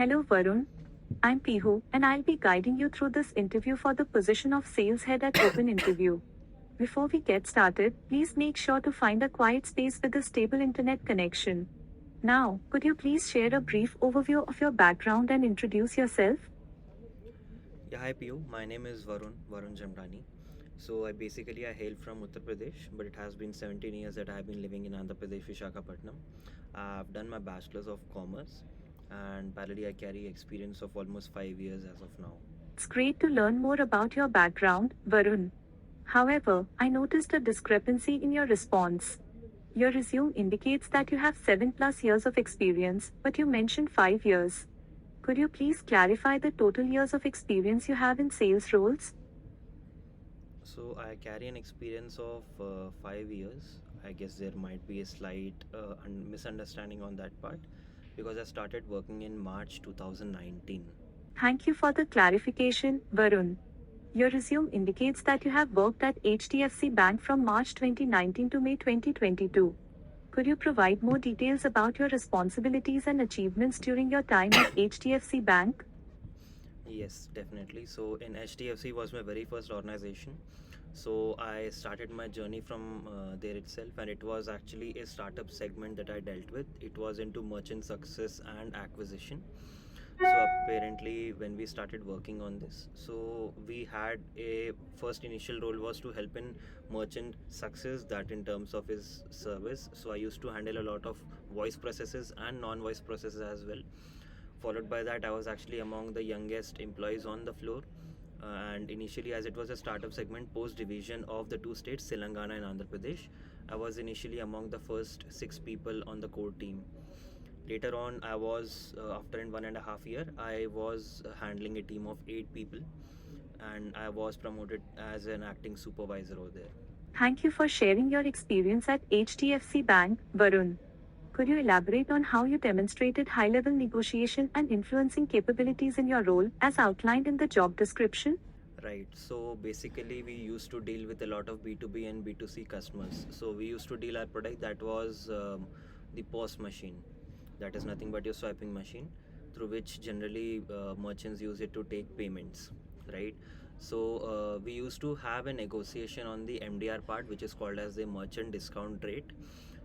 Hello Varun, I'm Pihu and I'll be guiding you through this interview for the position of sales head at OpenIntervue. Before we get started, please make sure to find a quiet space with a stable internet connection. Now, could you please share a brief overview of your background and introduce yourself? Yeah, hi Pio. My name is Varun Jamdani. So I hail from Uttar Pradesh, but it has been 17 years that I have been living in Andhra Pradesh, Visakhapatnam. I've done my bachelor's of commerce, and parallelly I carry experience of almost 5 years as of now. It's great to learn more about your background, Varun. However, I noticed a discrepancy in your response. Your resume indicates that you have 7 plus years of experience, but you mentioned 5 years. Could you please clarify the total years of experience you have in sales roles? So I carry an experience of 5 years. I guess there might be a slight misunderstanding on that part because I started working in March 2019. Thank you for the clarification, Varun. Your resume indicates that you have worked at HDFC Bank from March 2019 to May 2022. Could you provide more details about your responsibilities and achievements during your time at HDFC Bank? Yes, definitely. So in HDFC was my very first organization. So I started my journey from there itself, and it was actually a startup segment that I dealt with. It was into merchant success and acquisition. So apparently, when we started working on this, so we had a first initial role was to help in merchant success, that in terms of his service. So I used to handle a lot of voice processes and non-voice processes as well. Followed by that, I was actually among the youngest employees on the floor. And initially, as it was a startup segment post division of the two states, Telangana and Andhra Pradesh, I was initially among the first six people on the core team. Later on, I was, after in 1.5 years, I was handling a team of 8 people, and I was promoted as an acting supervisor over there. Thank you for sharing your experience at HDFC Bank, Varun. Could you elaborate on how you demonstrated high level negotiation and influencing capabilities in your role as outlined in the job description? Right. So basically, we used to deal with a lot of B2B and B2C customers. So we used to deal our product that was the POS machine. That is nothing but your swiping machine, through which generally merchants use it to take payments. Right. So we used to have a negotiation on the MDR part, which is called as the merchant discount rate.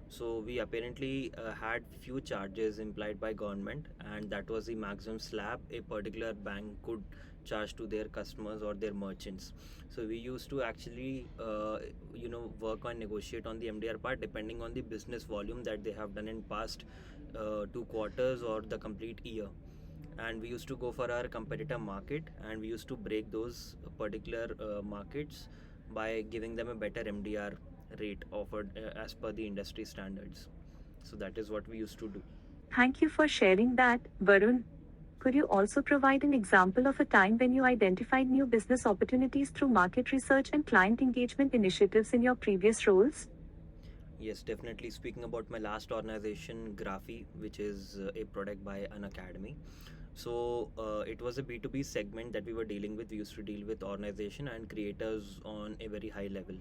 So we apparently had few charges implied by government, and that was the maximum slab a particular bank could charge to their customers or their merchants. So we used to actually work on negotiate on the MDR part depending on the business volume that they have done in past 2 quarters or the complete year. And we used to go for our competitor market, and we used to break those particular markets by giving them a better MDR rate offered as per the industry standards. So that is what we used to do. Thank you for sharing that, Varun. Could you also provide an example of a time when you identified new business opportunities through market research and client engagement initiatives in your previous roles? Yes, definitely. Speaking about my last organization, Graphy, which is a product by an academy. So it was a B2B segment that we were dealing with. We used to deal with organization and creators on a very high level.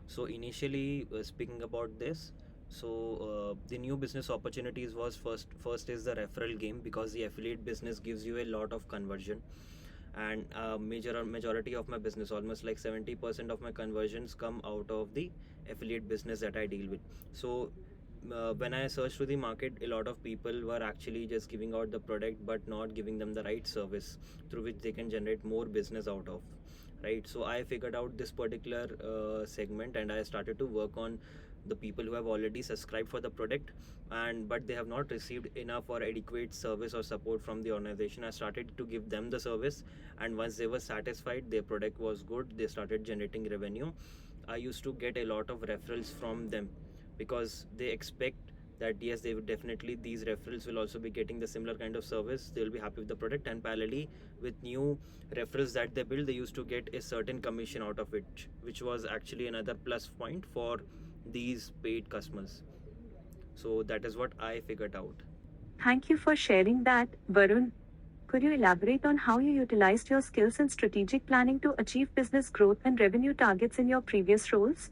So initially, speaking about this, so the new business opportunities was first is the referral game, because the affiliate business gives you a lot of conversion. And majority of my business, almost like 70% of my conversions, come out of the affiliate business that I deal with. So when I searched through the market, a lot of people were actually just giving out the product but not giving them the right service through which they can generate more business out of. Right. So I figured out this particular segment, and I started to work on the people who have already subscribed for the product, and but they have not received enough or adequate service or support from the organization. I started to give them the service, and once they were satisfied, their product was good, they started generating revenue. I used to get a lot of referrals from them, because they expect that yes, they would definitely, these referrals will also be getting the similar kind of service, they will be happy with the product, and parallelly with new referrals that they build, they used to get a certain commission out of it, which was actually another plus point for these paid customers. So that is what I figured out. Thank you for sharing that, Varun. Could you elaborate on how you utilized your skills in strategic planning to achieve business growth and revenue targets in your previous roles?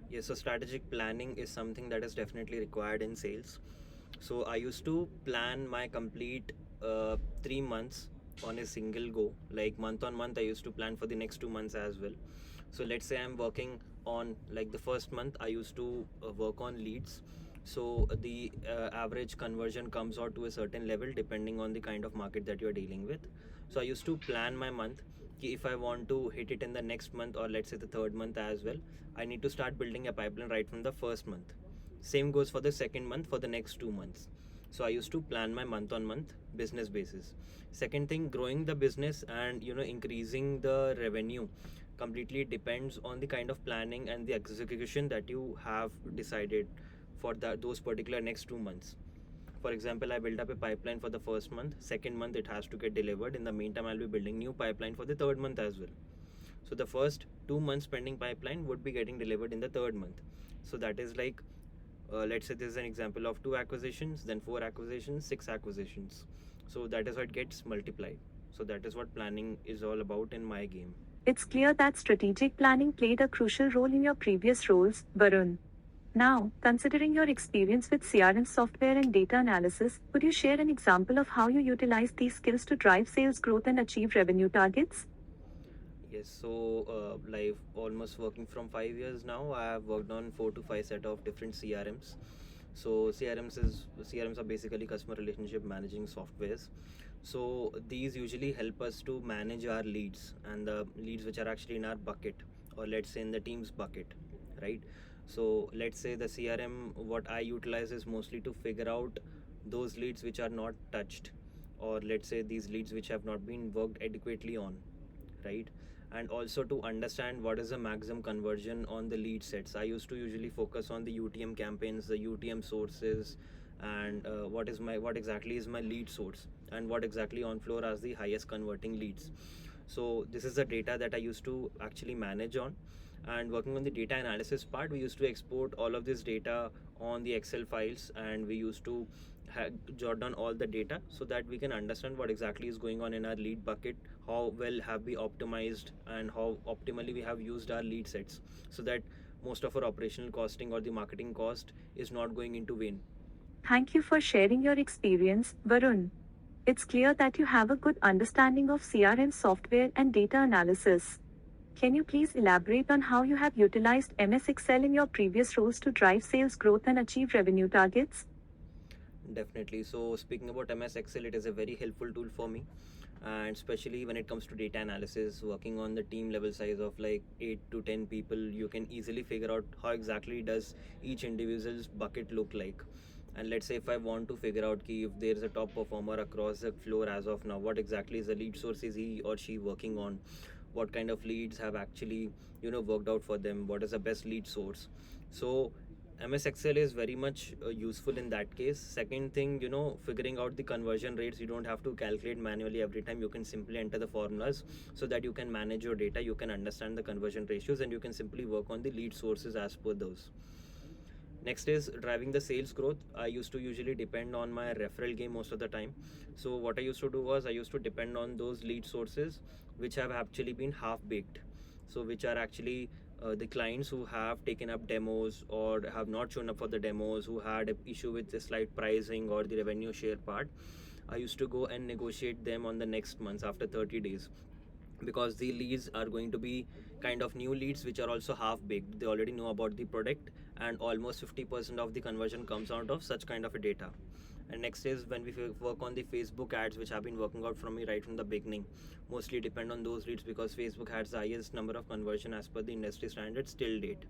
Yes, so strategic planning is something that is definitely required in sales. So I used to plan my complete uh, 3 months on a single go. Like month on month, I used to plan for the next 2 months as well. So let's say I'm working on, like, the first month I used to work on leads. So the average conversion comes out to a certain level depending on the kind of market that you're dealing with. So I used to plan my month. If I want to hit it in the next month, or let's say the third month as well, I need to start building a pipeline right from the first month. Same goes for the second month, for the next 2 months. So I used to plan my month on month business basis. Second thing, growing the business and increasing the revenue completely depends on the kind of planning and the execution that you have decided for those particular next 2 months. For example, I build up a pipeline for the first month. Second month it has to get delivered. In the meantime, I'll be building new pipeline for the third month as well. So the first 2 months pending pipeline would be getting delivered in the third month. So that is like, let's say this is an example of 2 acquisitions, then 4 acquisitions, 6 acquisitions. So that is how it gets multiplied. So that is what planning is all about in my game. It's clear that strategic planning played a crucial role in your previous roles, Varun. Now, considering your experience with CRM software and data analysis, could you share an example of how you utilize these skills to drive sales growth and achieve revenue targets? Yes, so like almost working from 5 years now, I have worked on 4 to 5 set of different CRMs. So CRMs are basically customer relationship managing softwares. So these usually help us to manage our leads, and the leads which are actually in our bucket, or let's say in the team's bucket, right? So let's say the CRM, what I utilize is mostly to figure out those leads which are not touched, or let's say these leads which have not been worked adequately on, right? And also to understand what is the maximum conversion on the lead sets. I used to usually focus on the UTM campaigns, the UTM sources, and what exactly is my lead source, and what exactly on floor are the highest converting leads. So this is the data that I used to actually manage on. And working on the data analysis part, we used to export all of this data on the Excel files, and we used to jot down all the data so that we can understand what exactly is going on in our lead bucket, how well have we optimized, and how optimally we have used our lead sets, so that most of our operational costing or the marketing cost is not going into vain. Thank you for sharing your experience, Varun. It's clear that you have a good understanding of CRM software and data analysis. Can you please elaborate on how you have utilized MS Excel in your previous roles to drive sales growth and achieve revenue targets? Definitely. So speaking about MS Excel, it is a very helpful tool for me, and especially when it comes to data analysis, working on the team level size of like 8 to 10 people, you can easily figure out how exactly does each individual's bucket look like. And let's say if I want to figure out if there is a top performer across the floor as of now, what exactly is the lead source is he or she working on, what kind of leads have actually worked out for them, what is the best lead source. So MS Excel is very much useful in that case. Second thing, figuring out the conversion rates. You don't have to calculate manually every time. You can simply enter the formulas so that you can manage your data. You can understand the conversion ratios, and you can simply work on the lead sources as per those. Next is driving the sales growth. I used to usually depend on my referral game most of the time. So what I used to do was I used to depend on those lead sources which have actually been half baked. So which are actually the clients who have taken up demos or have not shown up for the demos, who had an issue with the slight pricing or the revenue share part. I used to go and negotiate them on the next months after 30 days, because the leads are going to be kind of new leads which are also half baked. They already know about the product, and almost 50% of the conversion comes out of such kind of a data. And next is when we work on the Facebook ads, which have been working out from me right from the beginning. Mostly depend on those leads because Facebook has the highest number of conversion as per the industry standards till date.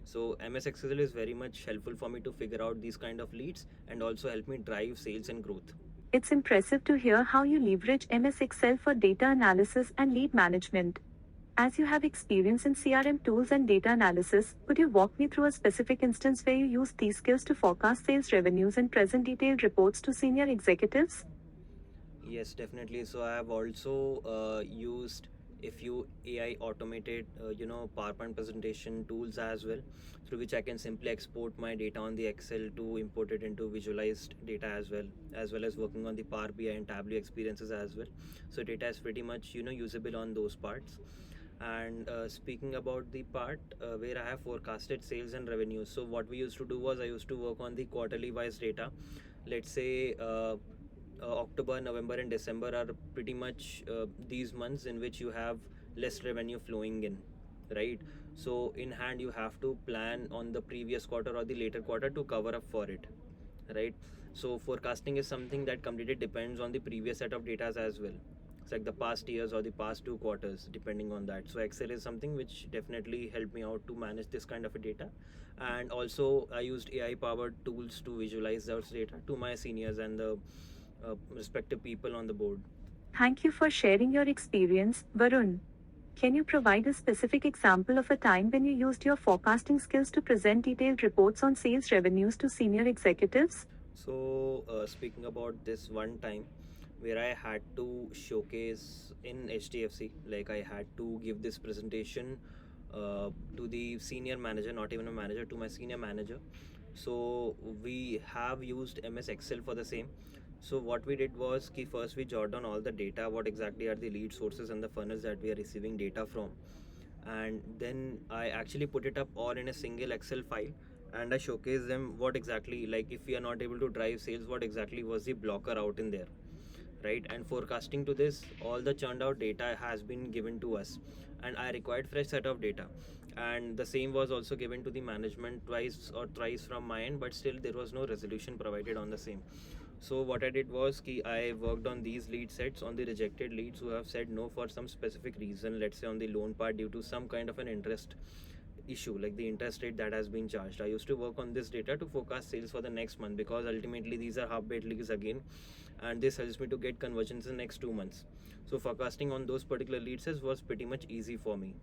So MS Excel is very much helpful for me to figure out these kind of leads, and also help me drive sales and growth. It's impressive to hear how you leverage MS Excel for data analysis and lead management. As you have experience in CRM tools and data analysis, could you walk me through a specific instance where you use these skills to forecast sales revenues and present detailed reports to senior executives? Yes, definitely. So I have also used a few AI automated, PowerPoint presentation tools as well, through which I can simply export my data on the Excel to import it into visualized data as well as working on the Power BI and Tableau experiences as well. So data is pretty much usable on those parts. And speaking about the part where I have forecasted sales and revenues, so what we used to do was I used to work on the quarterly wise data. Let's say October, November, and December are pretty much these months in which you have less revenue flowing in, right? So in hand you have to plan on the previous quarter or the later quarter to cover up for it, right? So forecasting is something that completely depends on the previous set of data as well. It's like the past years or the past 2 quarters, depending on that. So Excel is something which definitely helped me out to manage this kind of a data. And also I used AI powered tools to visualize those data to my seniors and the respective people on the board. Thank you for sharing your experience, Varun. Can you provide a specific example of a time when you used your forecasting skills to present detailed reports on sales revenues to senior executives? So, speaking about this one time where I had to showcase in HDFC, like I had to give this presentation to the senior manager, not even a manager, to my senior manager. So, we have used MS Excel for the same. So, what we did was ki first we jot down all the data, what exactly are the lead sources and the funnels that we are receiving data from, and then I actually put it up all in a single Excel file, and I showcase them what exactly, like if we are not able to drive sales, what exactly was the blocker out in there, right? And forecasting to this, all the churned out data has been given to us, and I required fresh set of data, and the same was also given to the management twice or thrice from my end, but still there was no resolution provided on the same. So what I did was I worked on these lead sets on the rejected leads who have said no for some specific reason, let's say on the loan part due to some kind of an interest issue, like the interest rate that has been charged. I used to work on this data to forecast sales for the next month, because ultimately these are half baked leads again, and this helps me to get conversions in the next 2 months. So forecasting on those particular leads was pretty much easy for me.